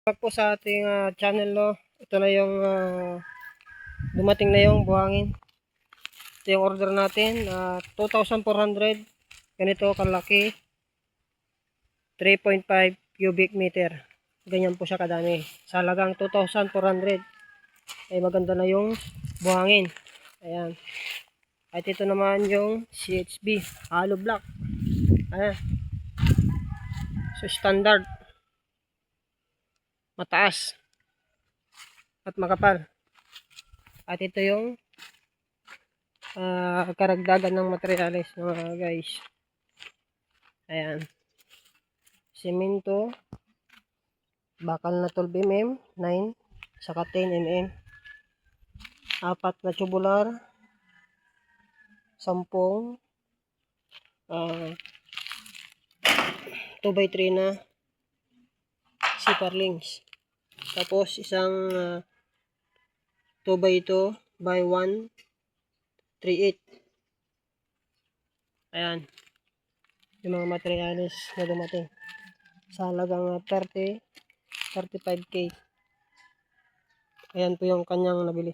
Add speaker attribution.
Speaker 1: Back po sa ating channel, no. Ito na yung dumating na yung buhangin. Ito yung order natin, 2,400. Ganito kalaki, 3.5 cubic meter. Ganyan po siya kadami. Sa halagang 2,400 ay maganda na yung buhangin. Ayan. At ito naman yung CHB hollow block. Ayan. So standard, mataas at makapal. At ito yung karagdagan ng materials, mga guys. Ayan. Semento, bakal na 12mm, 9, saka 10mm. Apat na tubular, 10, 2x3 na zipper links. Tapos isang 2x2 by 1, 3/8. Ayan. Yung mga materials na dumating. Sa halagang 35K. Ayan po yung kanyang nabili.